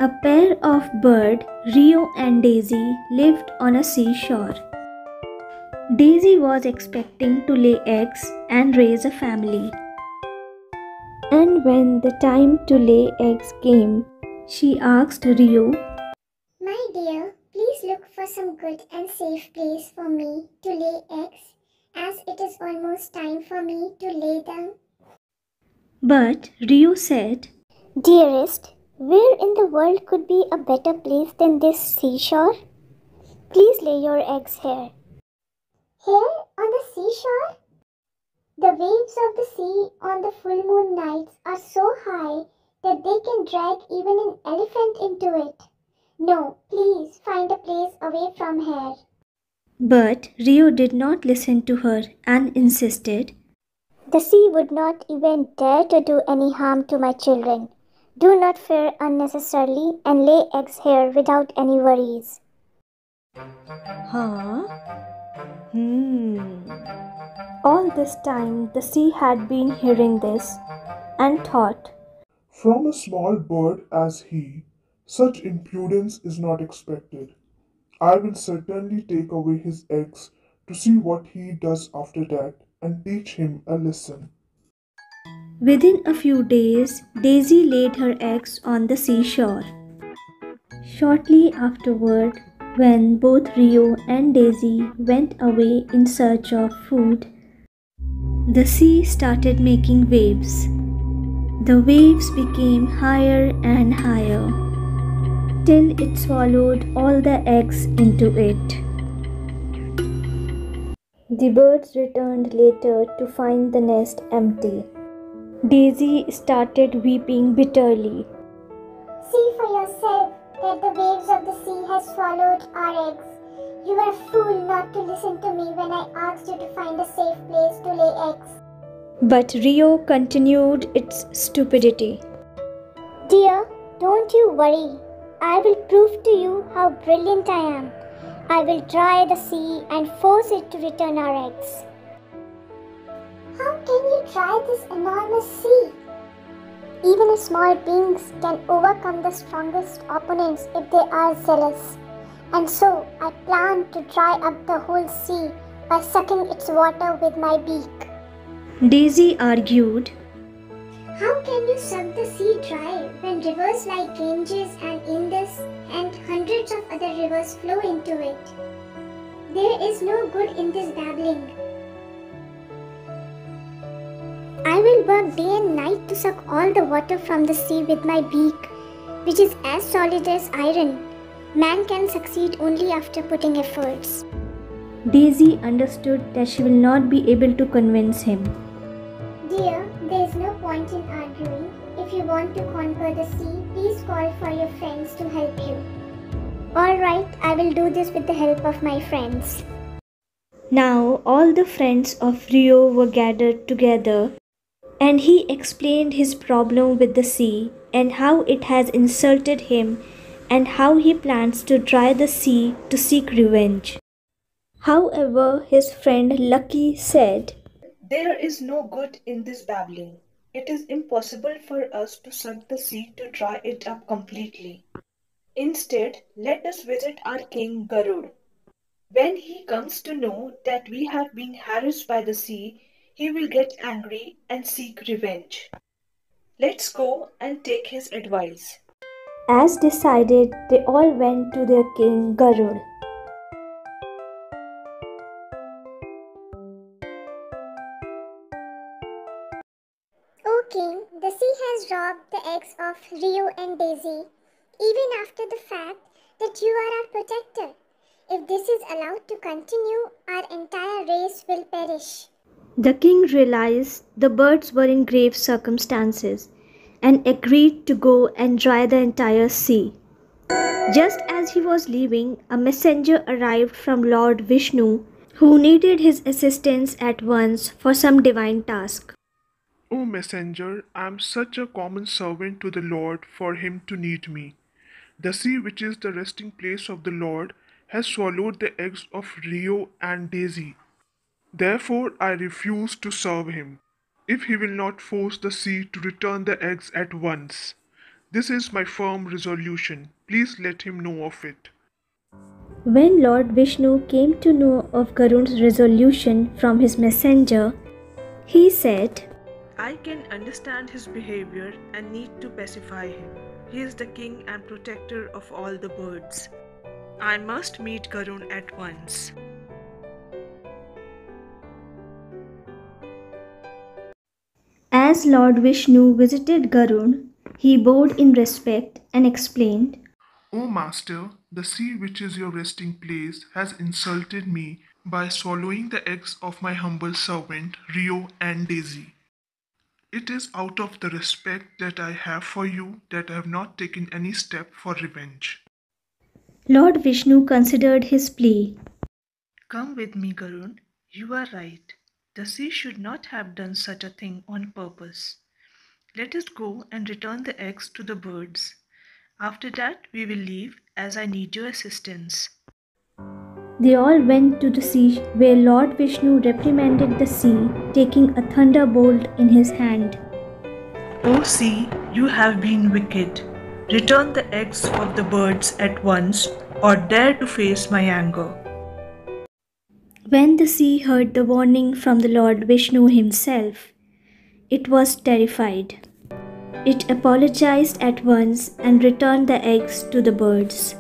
A pair of birds, Rio and Daisy, lived on a seashore. Daisy was expecting to lay eggs and raise a family. And when the time to lay eggs came, she asked Rio, "My dear, please look for some good and safe place for me to lay eggs, as it is almost time for me to lay them." But Rio said, "Dearest, where in the world could be a better place than this seashore? Please lay your eggs here." "Here on the seashore? The waves of the sea on the full moon nights are so high that they can drag even an elephant into it. No, please find a place away from here." But Rio did not listen to her and insisted, "The sea would not even dare to do any harm to my children. Do not fear unnecessarily and lay eggs here without any worries." Huh? All this time the sea had been hearing this and thought, From a small bird as he, such impudence is not expected. I will certainly take away his eggs to see what he does after that and teach him a lesson. Within a few days, Daisy laid her eggs on the seashore. Shortly afterward, when both Rio and Daisy went away in search of food, the sea started making waves. The waves became higher and higher, till it swallowed all the eggs into it. The birds returned later to find the nest empty. Daisy started weeping bitterly. "See for yourself that the waves of the sea has swallowed our eggs. You were a fool not to listen to me when I asked you to find a safe place to lay eggs." But Rio continued its stupidity. "Dear, don't you worry. I will prove to you how brilliant I am. I will dry the sea and force it to return our eggs." "How can you dry this enormous sea? Even small beings can overcome the strongest opponents if they are zealous. And so I plan to dry up the whole sea by sucking its water with my beak." Daisy argued, "How can you suck the sea dry when rivers like Ganges and Indus and hundreds of other rivers flow into it? There is no good in this babbling. I will work day and night to suck all the water from the sea with my beak, which is as solid as iron. Man can succeed only after putting efforts." Daisy understood that she will not be able to convince him. "Dear, there is no point in arguing. If you want to conquer the sea, please call for your friends to help you." "All right, I will do this with the help of my friends." Now all the friends of Rio were gathered together, and he explained his problem with the sea and how it has insulted him and how he plans to dry the sea to seek revenge. However, his friend Lucky said, There is no good in this babbling. It is impossible for us to suck the sea to dry it up completely. Instead, let us visit our king Garud. When he comes to know that we have been harassed by the sea, he will get angry and seek revenge. Let's go and take his advice." As decided, they all went to their king Garud. "O king, the sea has robbed the eggs of Rio and Daisy, even after the fact that you are our protector. If this is allowed to continue, our entire race will perish." The king realized the birds were in grave circumstances and agreed to go and dry the entire sea. Just as he was leaving, a messenger arrived from Lord Vishnu, who needed his assistance at once for some divine task. O messenger, I am such a common servant to the Lord for him to need me. The sea, which is the resting place of the Lord, has swallowed the eggs of Rio and Daisy. Therefore, I refuse to serve him, if he will not force the sea to return the eggs at once. This is my firm resolution. Please let him know of it. When Lord Vishnu came to know of Garud's resolution from his messenger, he said, I can understand his behavior and need to pacify him. He is the king and protector of all the birds. I must meet Garud at once. As Lord Vishnu visited Garud, he bowed in respect and explained, O Master, the sea which is your resting place has insulted me by swallowing the eggs of my humble servant Rio and Daisy. It is out of the respect that I have for you that I have not taken any step for revenge. Lord Vishnu considered his plea. Come with me, Garud. You are right. The sea should not have done such a thing on purpose. Let us go and return the eggs to the birds. After that, we will leave as I need your assistance. They all went to the sea where Lord Vishnu reprimanded the sea, taking a thunderbolt in his hand. O sea, you have been wicked. Return the eggs of the birds at once, or dare to face my anger. When the sea heard the warning from the Lord Vishnu himself, it was terrified. It apologized at once and returned the eggs to the birds.